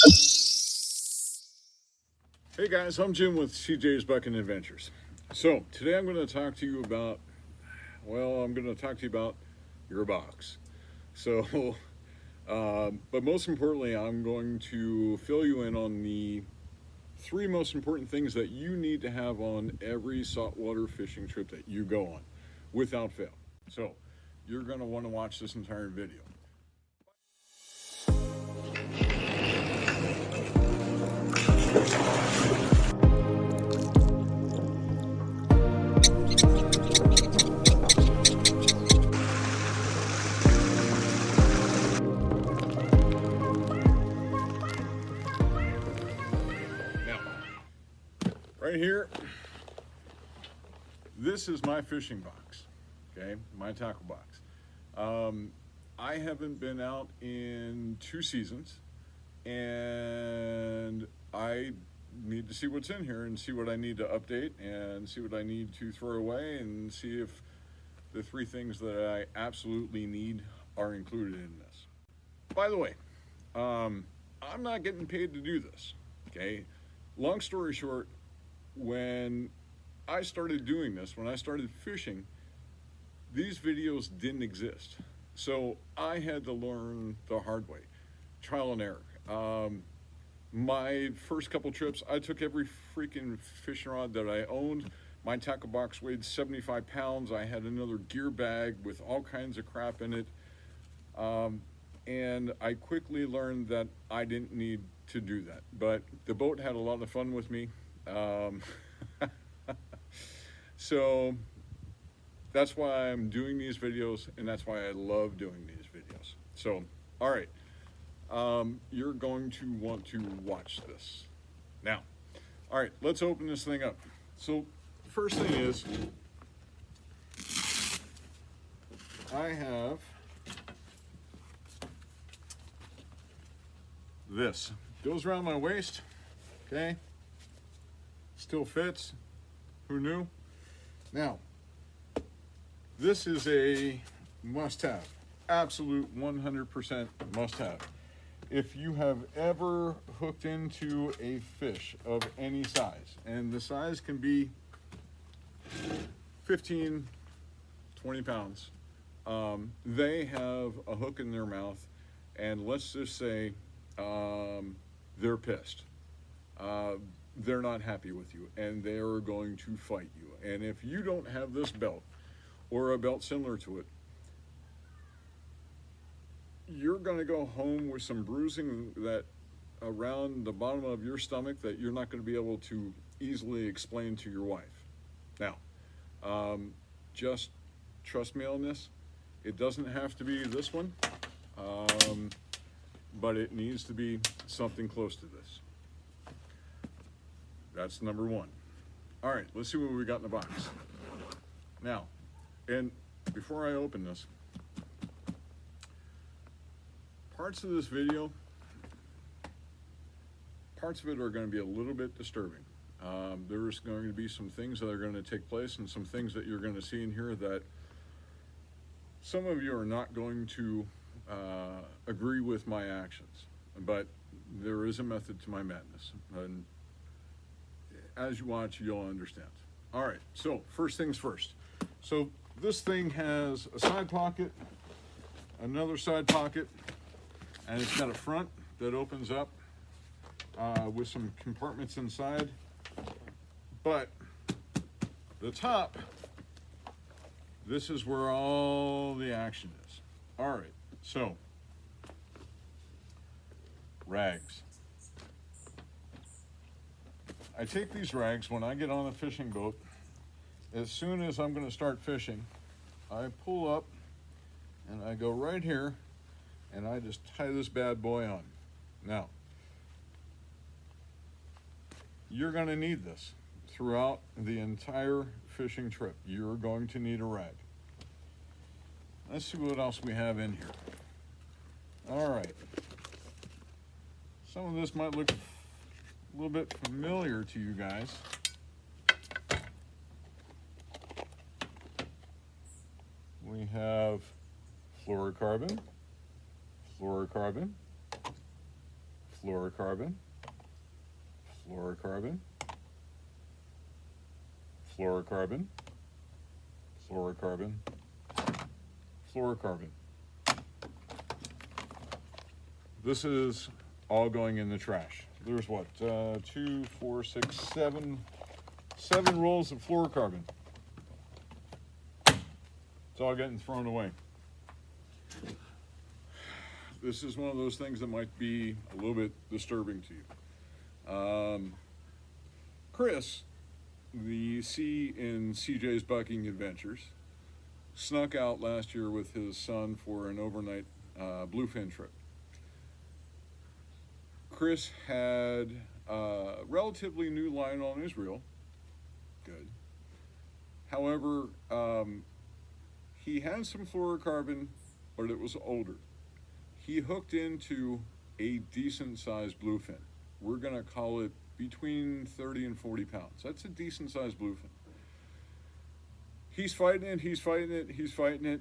Hey guys, I'm Jim with CJ's Bucking Adventures. So today I'm going to talk to you about, I'm going to talk to you about your box. So, but most importantly, I'm going to fill you in on the three most important things that you need to have on every saltwater fishing trip that you go on, without fail. So, you're going to want to watch this entire video. Now, right here, this is my fishing box, okay, my tackle box. I haven't been out in 2 seasons, and I need to see what's in here and see what I need to update and see what I need to throw away and see if the three things that I absolutely need are included in this. By the way, I'm not getting paid to do this, okay? Long story short, when I started doing this, when I started fishing, these videos didn't exist. So I had to learn the hard way, trial and error. My first couple trips, I took every freaking fishing rod that I owned. My tackle box weighed 75 pounds. I had another gear bag with all kinds of crap in it. And I quickly learned that I didn't need to do that. But the boat had a lot of fun with me. So that's why I'm doing these videos, and that's why I love doing these videos. So, all right, you're going to want to watch this. Now, all right, let's open this thing up. So, first thing is, I have this. Goes around my waist, okay? Still fits. Who knew? Now, this is a must-have, absolute 100% must-have. If you have ever hooked into a fish of any size, and the size can be 15, 20 pounds, they have a hook in their mouth, and let's just say they're pissed. They're not happy with you, and they're going to fight you. And if you don't have this belt, or a belt similar to it, you're going to go home with some bruising that around the bottom of your stomach that you're not going to be able to easily explain to your wife. Now, just trust me on this. It doesn't have to be this one, but it needs to be something close to this. That's number one. All right, let's see what we got in the box. Now, and before I open this, parts of this video, parts of it are going to be a little bit disturbing. There's going to be some things that are going to take place and some things that you're going to see in here that some of you are not going to agree with my actions, but there is a method to my madness, and as you watch, you'll understand. All right, so first things first. So this thing has a side pocket, another side pocket, and it's got a front that opens up with some compartments inside. But the top, this is where all the action is. All right, so rags. I take these rags when I get on a fishing boat. As soon as I'm going to start fishing, I pull up and I go right here and I just tie this bad boy on. Now, you're going to need this throughout the entire fishing trip. You're going to need a rag. Let's see what else we have in here. All right. Some of this might look a little bit familiar to you guys. We have fluorocarbon, fluorocarbon, fluorocarbon, fluorocarbon, fluorocarbon, fluorocarbon, fluorocarbon. This is all going in the trash. There's what, 2, 4, 6, 7 rolls of fluorocarbon. It's all getting thrown away. This is one of those things that might be a little bit disturbing to you. Chris, the C in CJ's Bucking Adventures, snuck out last year with his son for an overnight bluefin trip. Chris had a relatively new line on his reel. Good. However, he had some fluorocarbon, but it was older. He hooked into a decent sized bluefin. We're gonna call it between 30 and 40 pounds. That's a decent sized bluefin. He's fighting it, he's fighting it, he's fighting it,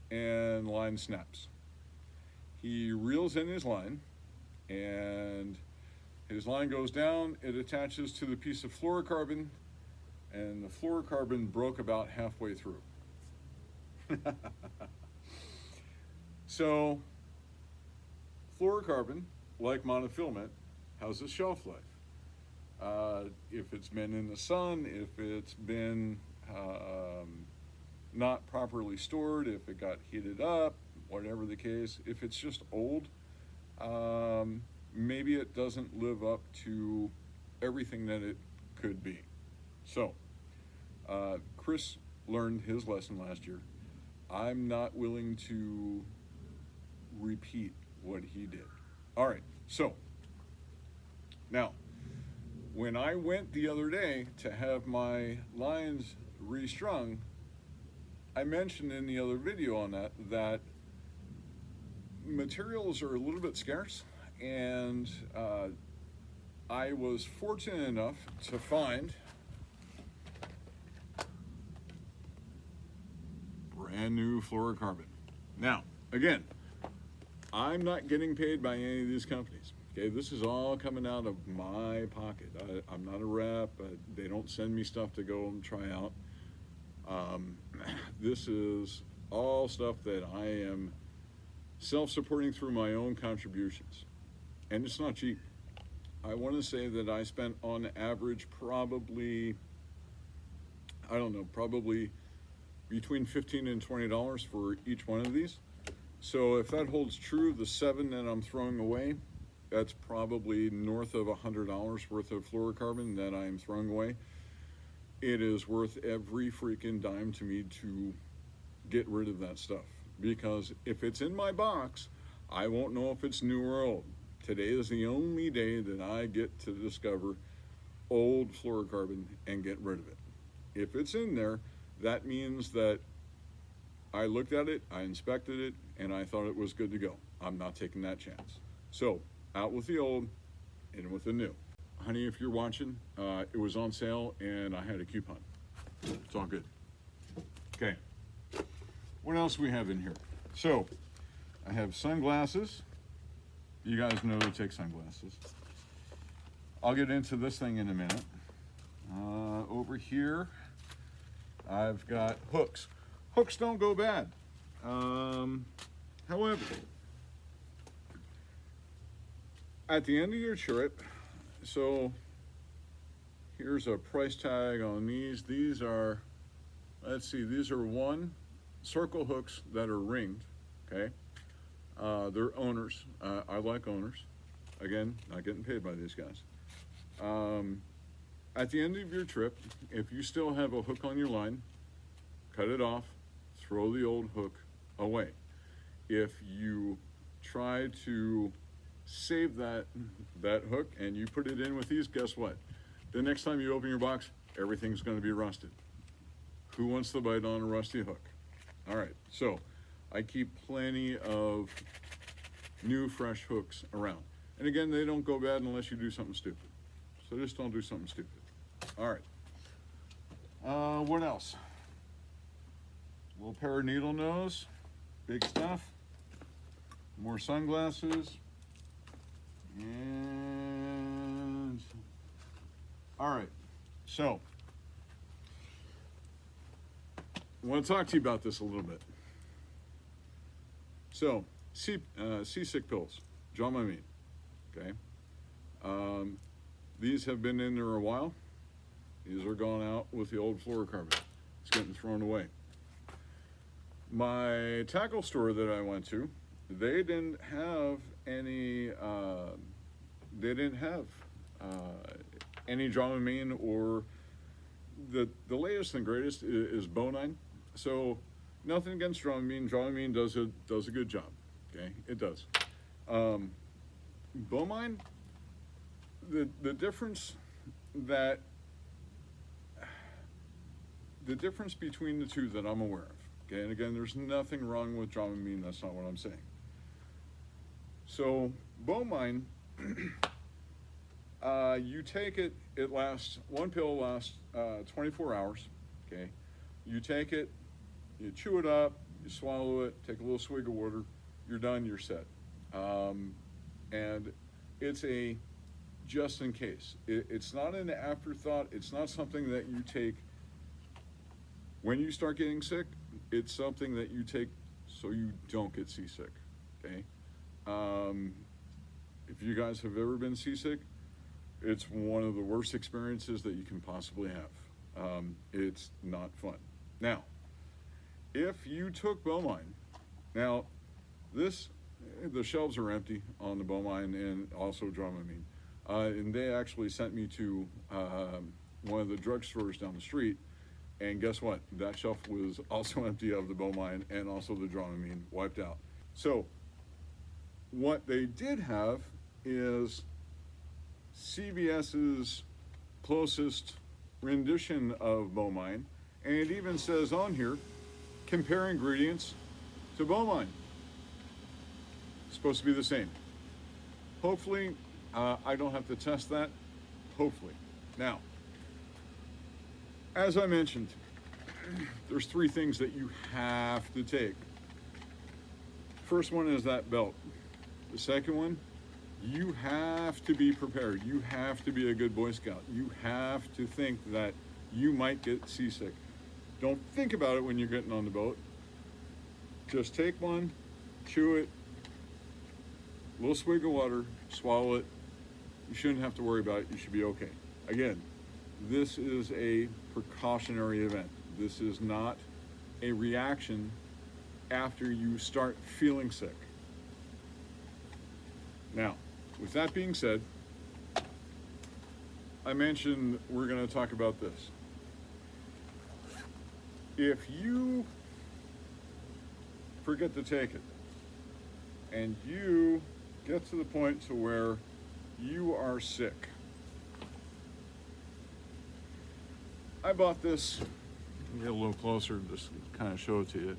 and line snaps. He reels in his line, and his line goes down, it attaches to the piece of fluorocarbon, and the fluorocarbon broke about halfway through. So, fluorocarbon, like monofilament, has a shelf life. If it's been in the sun, if it's been not properly stored, if it got heated up, whatever the case, if it's just old, maybe it doesn't live up to everything that it could be. So, Chris learned his lesson last year. I'm not willing to repeat what he did. All right, so now, when I went the other day to have my lines restrung, I mentioned in the other video on that materials are a little bit scarce, and I was fortunate enough to find brand new fluorocarbon. Now, again, I'm not getting paid by any of these companies. Okay, this is all coming out of my pocket. I'm not a rep. They don't send me stuff to go and try out. This is all stuff that I am self-supporting through my own contributions. And it's not cheap. I want to say that I spent on average probably, I don't know, probably between $15 and $20 for each one of these. So if that holds true, the 7 that I'm throwing away, that's probably north of $100 worth of fluorocarbon that I'm throwing away. It is worth every freaking dime to me to get rid of that stuff. Because if it's in my box, I won't know if it's new or old. Today is the only day that I get to discover old fluorocarbon and get rid of it. If it's in there, that means that I looked at it, I inspected it, and I thought it was good to go. I'm not taking that chance. So, out with the old, in with the new. Honey, if you're watching, it was on sale and I had a coupon. It's all good. Okay. What else we have in here? So, I have sunglasses. You guys know to take sunglasses. I'll get into this thing in a minute. Over here, I've got hooks. Hooks don't go bad. However, at the end of your trip, so here's a price tag on these. These are, let's see, these are 1 circle hooks that are ringed, okay? They're owners. I like owners. Again, not getting paid by these guys. At the end of your trip, if you still have a hook on your line, cut it off, throw the old hook away. If you try to save that hook and you put it in with these, guess what? The next time you open your box, everything's going to be rusted. Who wants to bite on a rusty hook? All right, so I keep plenty of new, fresh hooks around. And again, they don't go bad unless you do something stupid. So just don't do something stupid. All right. What else? A little pair of needle nose, big stuff. More sunglasses. And all right, so I want to talk to you about this a little bit. So, seasick pills, Dramamine, okay? These have been in there a while. These are gone out with the old fluorocarbon. It's getting thrown away. My tackle store that I went to, they didn't have any. They didn't have any Dramamine, or the latest and greatest is Bonine. So nothing against Dramamine. Dramamine does a good job. Okay, it does. Bomine, the difference that the difference between the two that I'm aware of. Okay, and again, there's nothing wrong with Dramamine. That's not what I'm saying. So Bomine, you take it. It lasts, one pill lasts 24 hours. Okay, you take it, you chew it up, you swallow it, take a little swig of water. You're done. You're set. And it's a just in case. It's not an afterthought. It's not something that you take when you start getting sick. It's something that you take so you don't get seasick. Okay. If you guys have ever been seasick, it's one of the worst experiences that you can possibly have. It's not fun. Now, if you took Bomine, now the shelves are empty on the Bomine and also Dramamine. And they actually sent me to one of the drugstores down the street, and guess what? That shelf was also empty of the Bomine and also the Dramamine, wiped out. So what they did have is CVS's closest rendition of Bomine, and it even says on here, compare ingredients to Bomine. It's supposed to be the same. Hopefully, I don't have to test that. Hopefully. Now, as I mentioned, there's three things that you have to take. First one is that belt. The second one, you have to be prepared. You have to be a good Boy Scout. You have to think that you might get seasick. Don't think about it when you're getting on the boat. Just take one, chew it, a little swig of water, swallow it. You shouldn't have to worry about it. You should be okay. Again, this is a precautionary event. This is not a reaction after you start feeling sick. Now, with that being said, I mentioned we're going to talk about this. If you forget to take it and you get to the point to where you are sick, I bought this. Get a little closer, just kind of show it to you.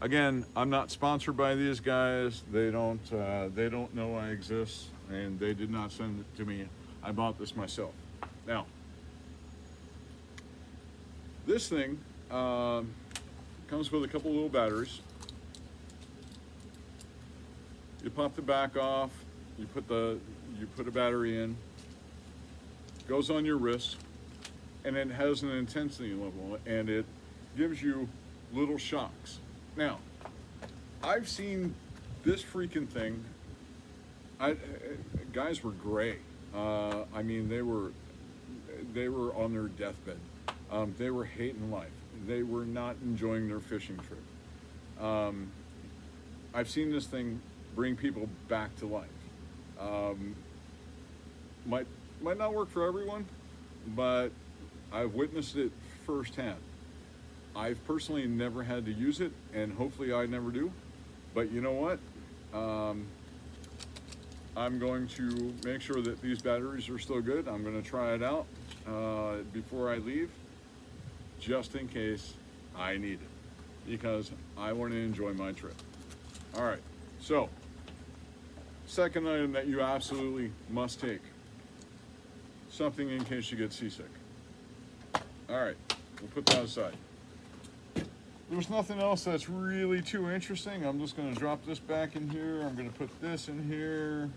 Again, I'm not sponsored by these guys. They don't know I exist, and they did not send it to me. I bought this myself. Now, this thing comes with a couple little batteries. You pop the back off. You put a battery in. Goes on your wrist, and it has an intensity level, and it gives you little shocks. Now, I've seen this freaking thing. Guys were gray. I mean, they were on their deathbed. They were hating life. They were not enjoying their fishing trip. I've seen this thing bring people back to life. Might not work for everyone, but I've witnessed it firsthand. I've personally never had to use it, and hopefully I never do. But you know what? I'm going to make sure that these batteries are still good. I'm going to try it out before I leave, just in case I need it, because I want to enjoy my trip. All right, so second item that you absolutely must take, something in case you get seasick. All right, we'll put that aside. There's nothing else that's really too interesting. I'm just going to drop this back in here. I'm going to put this in here.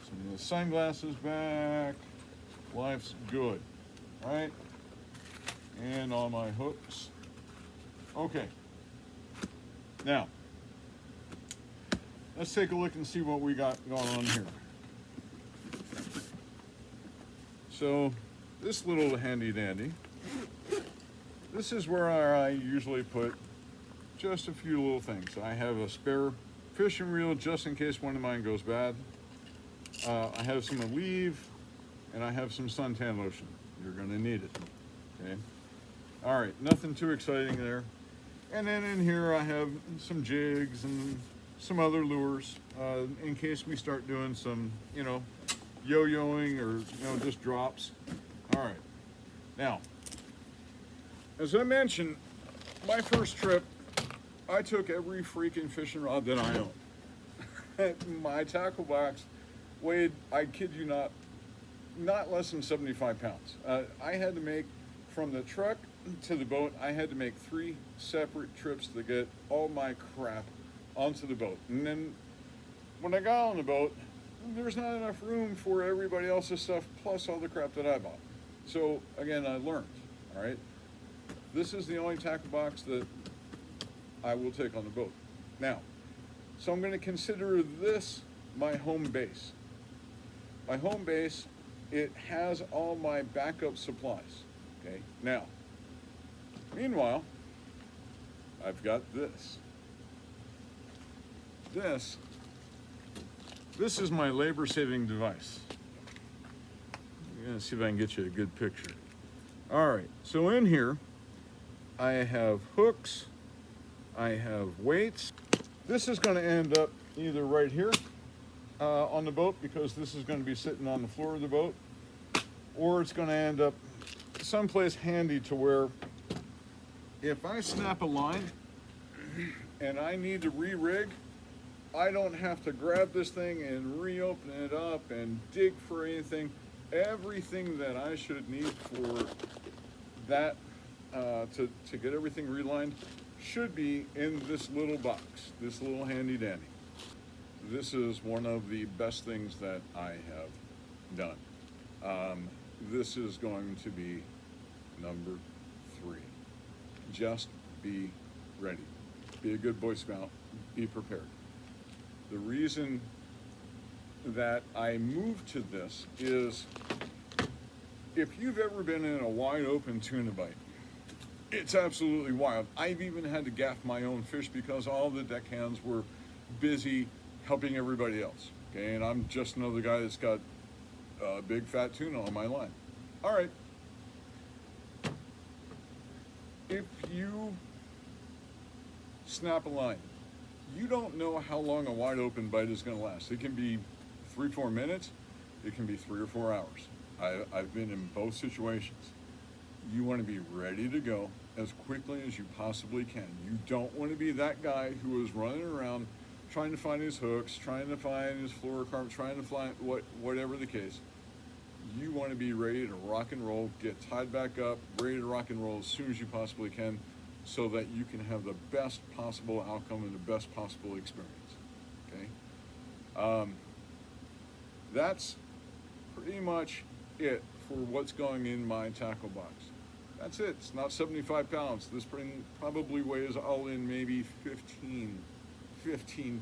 Some of the sunglasses back. Life's good, right? And all my hooks. Okay. Now, let's take a look and see what we got going on here. So, this little handy dandy, this is where I usually put just a few little things. I have a spare fishing reel just in case one of mine goes bad. I have some Aleve, and I have some suntan lotion. You're gonna need it, okay? All right, nothing too exciting there. And then in here I have some jigs and some other lures in case we start doing some, yo-yoing or, just drops. All right, now, as I mentioned, my first trip, I took every freaking fishing rod that I own. My tackle box weighed, I kid you not less than 75 pounds. I had to make, from the truck to the boat, I had to make 3 separate trips to get all my crap onto the boat. And then when I got on the boat, there's not enough room for everybody else's stuff plus all the crap that I bought. So again, I learned, all right? This is the only tackle box that I will take on the boat. Now, so I'm gonna consider this my home base. My home base, it has all my backup supplies, okay? Now, meanwhile, I've got this. This is my labor-saving device. I'm gonna see if I can get you a good picture. All right, so in here, I have hooks, I have weights. This is gonna end up either right here on the boat because this is gonna be sitting on the floor of the boat, or it's gonna end up someplace handy to where if I snap a line and I need to re-rig, I don't have to grab this thing and reopen it up and dig for anything. Everything that I should need for that, to get everything relined, should be in this little box, this little handy dandy. This is one of the best things that I have done. This is going to be number 3. Just be ready. Be a good Boy Scout. Be prepared. The reason that I moved to this is if you've ever been in a wide open tuna bite, it's absolutely wild. I've even had to gaff my own fish because all the deckhands were busy helping everybody else. Okay, and I'm just another guy that's got a big fat tuna on my line. All right. If you snap a line, you don't know how long a wide open bite is going to last. It can be 3-4 minutes. It can be 3 or 4 hours. I've been in both situations. You want to be ready to go as quickly as you possibly can. You don't want to be that guy who is running around trying to find his hooks, trying to find his fluorocarbon, trying to find whatever the case. You want to be ready to rock and roll, get tied back up, ready to rock and roll as soon as you possibly can, so that you can have the best possible outcome and the best possible experience, okay? That's pretty much it for what's going in my tackle box. That's it. It's not 75 pounds. This probably weighs all in maybe 15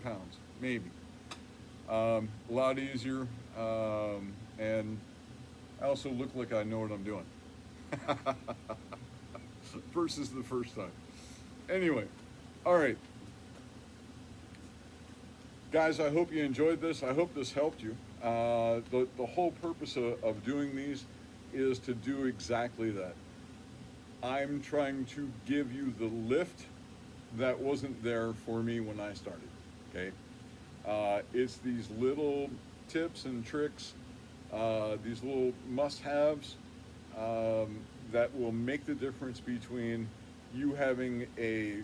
pounds, maybe. A lot easier, and I also look like I know what I'm doing. Versus the first time. Anyway, all right. Guys, I hope you enjoyed this. I hope this helped you. The whole purpose of doing these is to do exactly that. I'm trying to give you the lift that wasn't there for me when I started, okay? It's these little tips and tricks, these little must-haves that will make the difference between you having a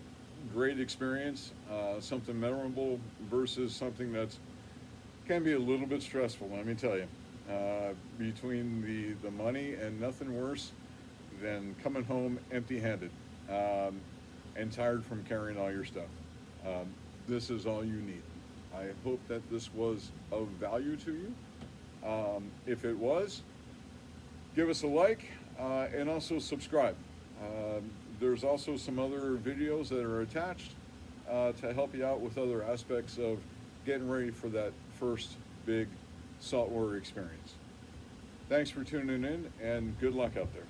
great experience, something memorable, versus something that's can be a little bit stressful, let me tell you. Between the money and nothing worse than coming home empty-handed and tired from carrying all your stuff. This is all you need. I hope that this was of value to you. If it was, give us a like and also subscribe. There's also some other videos that are attached to help you out with other aspects of getting ready for that first big saltwater experience. Thanks for tuning in, and good luck out there.